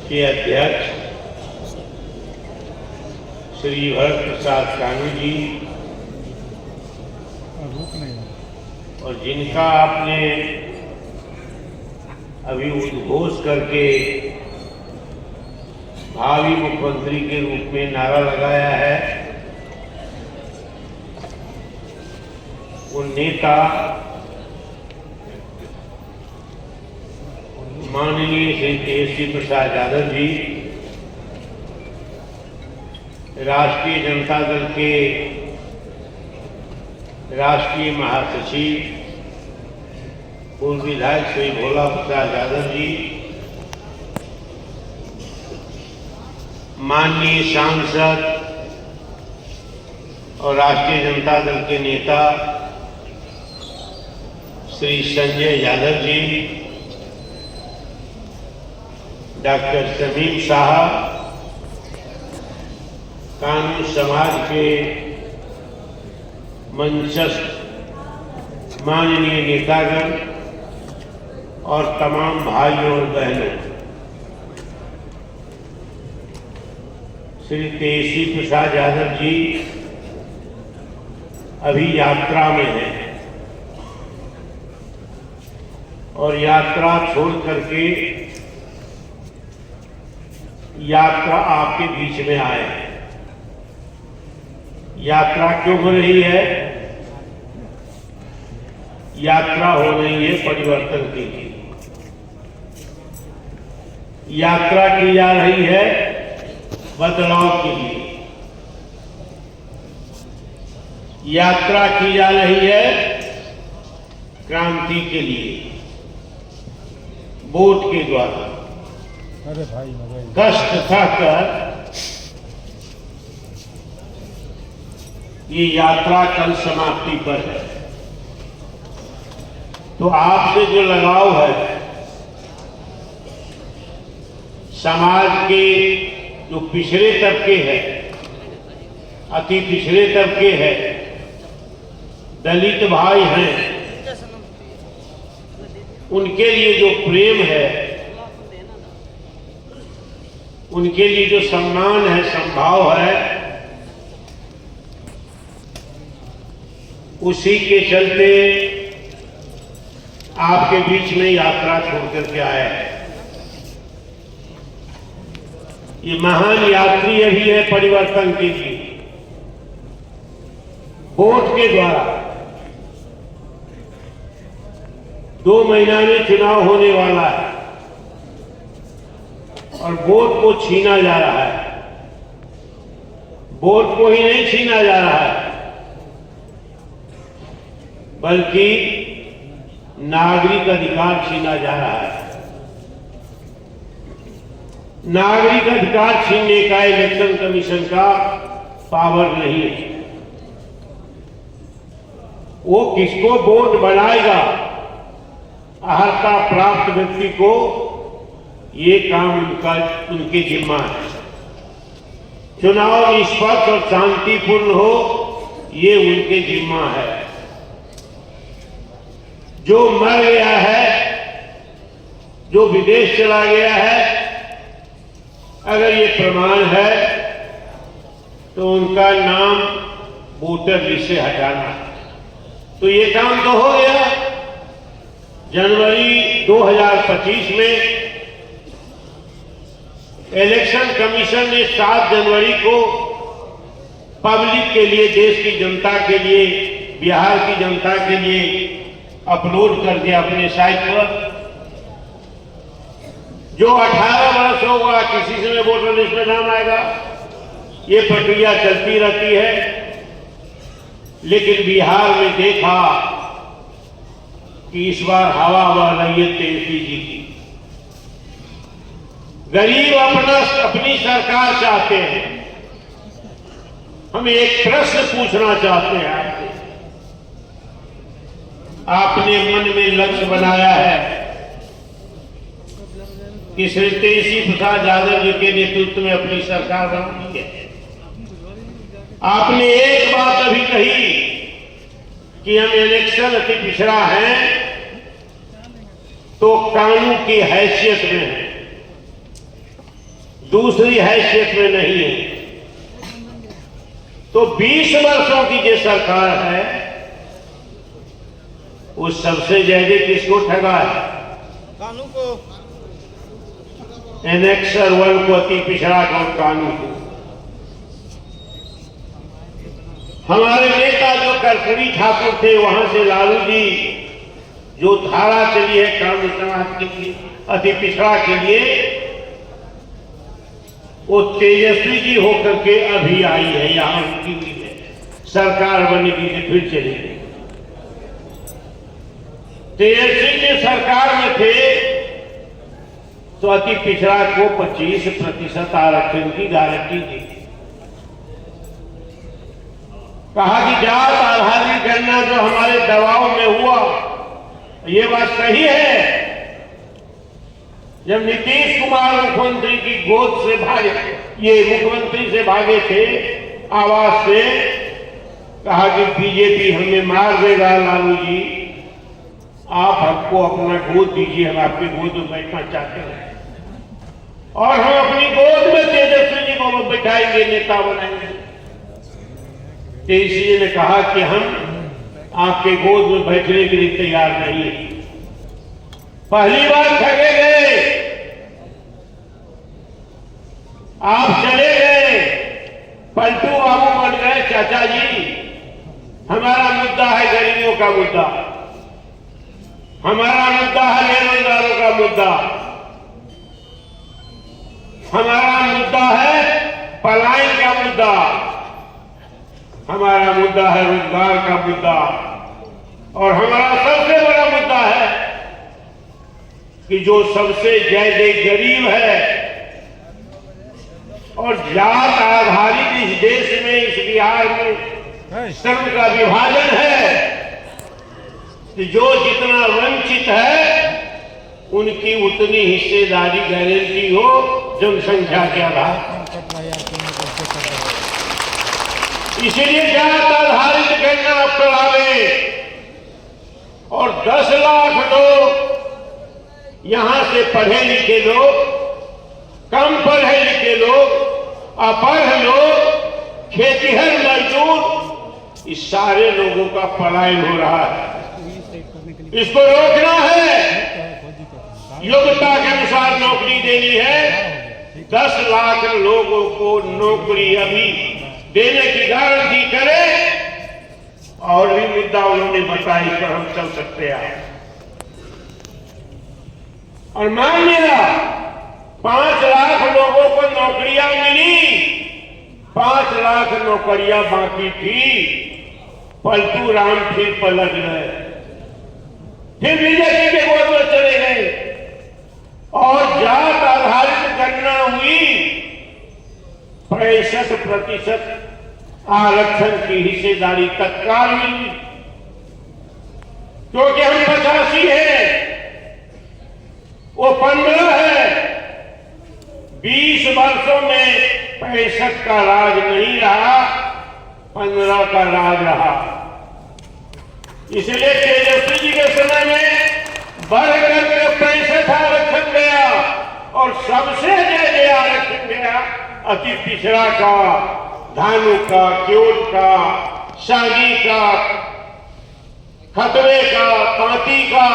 के अध्यक्ष श्री भरत प्रसाद कानू जी और जिनका आपने अभी उद्घोष करके भावी मुख्यमंत्री के रूप में नारा लगाया है, वो नेता माननीय श्री तेजस्वी प्रसाद यादव जी, राष्ट्रीय जनता दल के राष्ट्रीय महासचिव पूर्व विधायक श्री भोला प्रसाद यादव जी, माननीय सांसद और राष्ट्रीय जनता दल के नेता श्री संजय यादव जी, डॉक्टर शमीम साहब, कानून समाज के मंचस्थ माननीय नेतागण और तमाम भाइयों और बहनों, श्री तेजस्वी प्रसाद यादव जी अभी यात्रा में हैं और यात्रा छोड़ करके यात्रा आपके बीच में आए हैं। यात्रा क्यों हो रही है? यात्रा हो रही है परिवर्तन के लिए। यात्रा की जा रही है बदलाव के लिए। यात्रा की जा रही है क्रांति के लिए। वोट के द्वारा कष्ट खाकर ये यात्रा कल समाप्ति पर है। तो आपसे जो लगाव है, समाज के जो पिछड़े तबके हैं, अति पिछड़े तबके हैं, दलित भाई हैं, उनके लिए जो प्रेम है, उनके लिए जो सम्मान है, संभाव है, उसी के चलते आपके बीच में यात्रा छोड़ करके आया है। ये महान यात्री अभी है परिवर्तन के लिए। वोट के द्वारा 2 महीना में चुनाव होने वाला है और वोट को छीना जा रहा है। वोट को ही नहीं छीना जा रहा है, बल्कि नागरिक अधिकार छीना जा रहा है। नागरिक अधिकार छीनने का इलेक्शन कमीशन का पावर नहीं है। वो किसको वोट बनाएगा, अर्हता प्राप्त व्यक्ति को, ये काम उनके जिम्मा है। चुनाव निष्पक्ष और शांतिपूर्ण हो, ये उनके जिम्मा है। जो मर गया है, जो विदेश चला गया है, अगर ये प्रमाण है तो उनका नाम वोटर लिस्ट से हटाना है। तो ये काम तो हो गया। जनवरी 2025 में इलेक्शन कमीशन ने 7 जनवरी को पब्लिक के लिए, देश की जनता के लिए, बिहार की जनता के लिए अपलोड कर दिया अपने साइट पर। जो 18 वर्ष होगा किसी से वोटर लिस्ट में नाम आएगा। ये प्रक्रिया चलती रहती है। लेकिन बिहार में देखा कि इस बार हवा बह रही है तेजस्वी जी की। गरीब अपनी सरकार चाहते हैं। हम एक प्रश्न पूछना चाहते हैं आपसे। आपने मन में लक्ष्य बनाया है कि श्री तेजस्वी प्रसाद यादव जी के नेतृत्व में अपनी सरकार बनानी है। आपने एक बात अभी कही कि हम इलेक्शन अति पिछड़ा हैं तो कानून की हैसियत में है। दूसरी हैसियत में नहीं है। तो 20 वर्षों की जो सरकार है वो सबसे ज्यादा किसको ठगा है? कानून को, एनेक्सर 1 को, अति पिछड़ा कौन कानून को। हमारे नेता जो कर्पूरी ठाकुर थे, वहां से लालू जी जो धारा चली है कानून समाज के लिए, अति पिछड़ा के लिए, वो तेजस्वी जी होकर के अभी आई है, यहां उनकी हुई है, सरकार बनेगी तो फिर चलेगी। तेजस्वी जी सरकार में थे तो अति पिछड़ा को 25% आरक्षण की गारंटी दी। कहा कि जात आधारित गणना जो हमारे दबाव में हुआ, ये बात सही है। जब नीतीश कुमार मुख्यमंत्री की गोद से भागे, ये मुख्यमंत्री से भागे थे आवाज से, कहा कि बीजेपी हमें मार देगा, लालू जी आप हमको अपना गोद दीजिए, हम आपकी गोद में बैठना चाहते हैं और हम अपनी गोद में तेजस्वी जी को बैठाएंगे, नेता बनाएंगे। तेजस्वी जी ने कहा कि हम आपके गोद में बैठने के लिए तैयार नहीं है। पहली बार ठगे गए, आप चले गए, पलटू बाबू बन गए। चाचा जी, हमारा मुद्दा है गरीबों का मुद्दा, हमारा मुद्दा है बेरोजगारों का मुद्दा, हमारा मुद्दा है पलायन का मुद्दा, हमारा मुद्दा है रोजगार का मुद्दा, और हमारा सबसे बड़ा मुद्दा है कि जो सबसे ज्यादा गरीब है और जात आधारित इस देश में, इस बिहार में श्रम का विभाजन है, कि जो जितना वंचित है उनकी उतनी हिस्सेदारी गारंटी हो जनसंख्या के आधार। इसलिए जात आधारित गणना अब करावे और 10 लाख लोग यहां से पढ़े लिखे लोग, कम पढ़े लिखे लोग, अपढ़ लोग, खेतीहर मजदूर, इस सारे लोगों का पलायन हो रहा है। इसको रोकना है, योग्यता के अनुसार नौकरी देनी है। 10 लाख लोगों को नौकरी अभी देने की गारंटी करें। और भी मुद्दा उन्होंने बताया, इस पर हम चल सकते हैं। और मान लिया 5 लाख लोगों को नौकरियां मिली, 5 लाख नौकरियां बाकी थी, पलटू राम फिर पलट गए, फिर बीजेपी के गोद में चले गए और जात आधारित गणना हुई। 65% आरक्षण की हिस्सेदारी तत्काल मिली, क्योंकि हम 85 है, वो 15 है। 20 वर्षों में 65 का राज नहीं रहा, 15 का राज रहा। इसलिए तेजस्वी जी के समय में बढ़ करके 65 आरक्षण गया और सबसे ज्यादा आरक्षण गया अति पिछड़ा का, धानु का, क्योट का, शागी का, खतरे का, तांती का,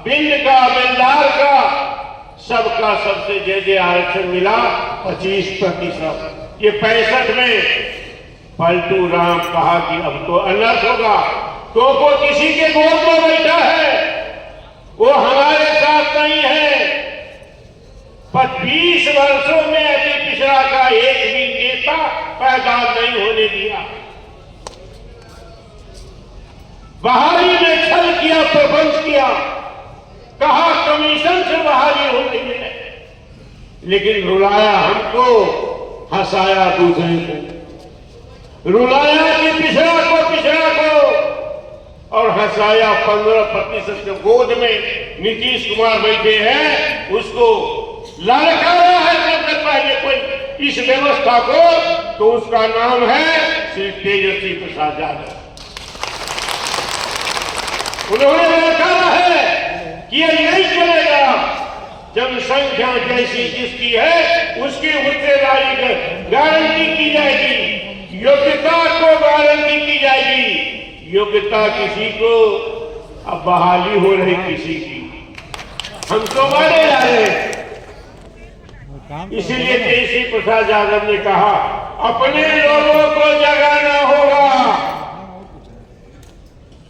बिंद का, बेलदार का, सबका सबसे ज्यादा आरक्षण मिला 25%। ये 65 में पलटू राम कहा कि अब तो अनर्थ होगा, तो वो किसी के गोद में बैठा है, वो हमारे साथ नहीं है। 25 वर्षों में अति पिछड़ा का एक भी नेता पैदा नहीं होने दिया। बहाली में छल किया, प्रबंध किया, कहा कमीशन से बहाली हो रही है, लेकिन रुलाया हमको, हंसाया दूसरे को, रुलाया कि पिछड़ा को और हंसाया 15% के गोद में नीतीश कुमार बैठे हैं, उसको ललकारा है सबसे पहले कोई इस व्यवस्था को, तो उसका नाम है श्री तेजस्वी प्रसाद यादव। उन्होंने ललकारा है कि ये नहीं चलेगा। जब जनसंख्या जैसी जिसकी है उसकी हिस्सेदारी गारंटी की जाएगी, योग्यता को गारंटी की जाएगी। योग्यता किसी को, अब बहाली हो रही किसी की, हम तो मारे जा रहे हैं। इसीलिए तेजस्वी प्रसाद यादव ने कहा अपने लोगों को जगाना होगा।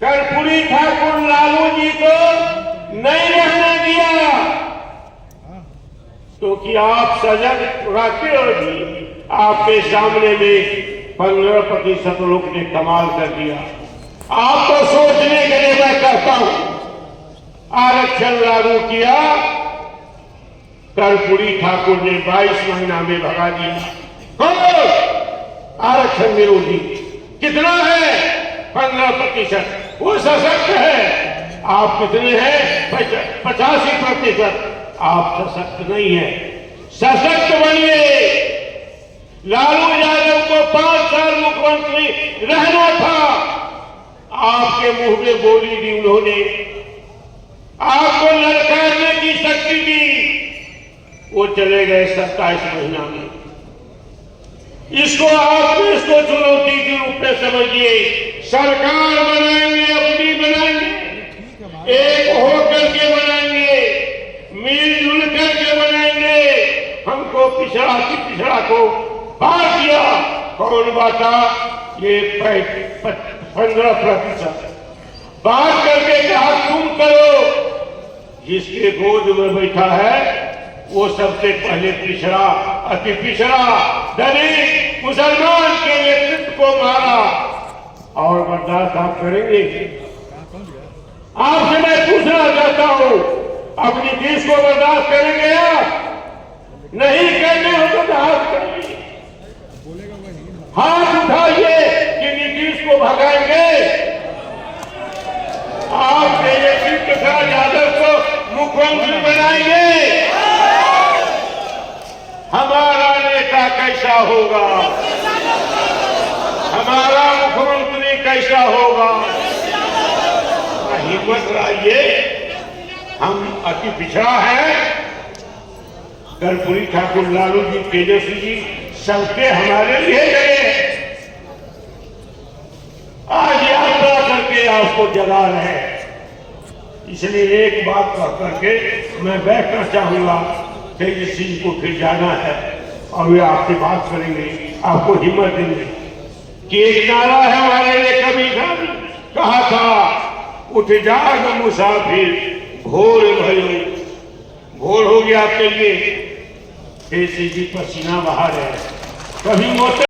कर्पूरी ठाकुर लालू जी को नहीं रहने दिया, क्योंकि आप सजग रहते हो भी आपके सामने में 15% लोग ने कमाल कर दिया। आपको सोचने के लिए मैं कहता हूं, आरक्षण लागू किया, कर्पूरी ठाकुर ने 22 महीना में भगा दिया। आरक्षण विरोधी कितना है? 15%। वो सशक्त है, आप कितने हैं? 85%। आप सशक्त नहीं है, सशक्त बनिए। लालू यादव को 5 साल मुख्यमंत्री रहना था, आपके मुंह में बोली दी उन्होंने, आपको ललकारने की शक्ति दी, वो चले गए 27 महीना में। इसको आप इसको चुनौती के रूप में समझिए। सरकार बनाएंगे, अपनी बनाएंगे, एक होकर के बनाएंगे, मिलजुल करके बनाएंगे। हमको पिछड़ा की पिछड़ा को बांट दिया, कौन बांटा? ये 15% बांट करके कहा तुम करो। जिसके गोद में बैठा है वो सबसे पहले पिछड़ा, अति पिछड़ा दलित मुसलमान के नेतृत्व को मारा, और बर्दाश्त आप करेंगे? आपसे मैं पूछना चाहता हूं, अपनी देश को बर्दाश्त करेंगे आप? नहीं करने हो तो हाथ करिए, हाथ उठाइए कि नीतीश को भगाएंगे। आप तेजस्वी प्रसाद यादव को मुख्यमंत्री बनाएंगे। हमारा नेता कैसा होगा, हमारा मुख्यमंत्री कैसा होगा? हिम्मत लाइए, हम अति पिछड़ा है। कर्पूरी ठाकुर, लालू जी, तेजस्वी जी, सबके हमारे लिए गए। आज यात्रा करके आपको जगा रहे हैं, इसलिए एक बात कह करके मैं बैठना चाहूंगा। तेजस्वी जी को फिर जाना है और वे आपसे बात करेंगे, आपको हिम्मत देंगे कि एक नारा है हमारे लिए कभी कहा था, उठ जाग मुसाफिर भोर भयो। भोर हो गया आपके लिए। तेजस्वी जी पसीना बहा रहे हैं, कभी मोटे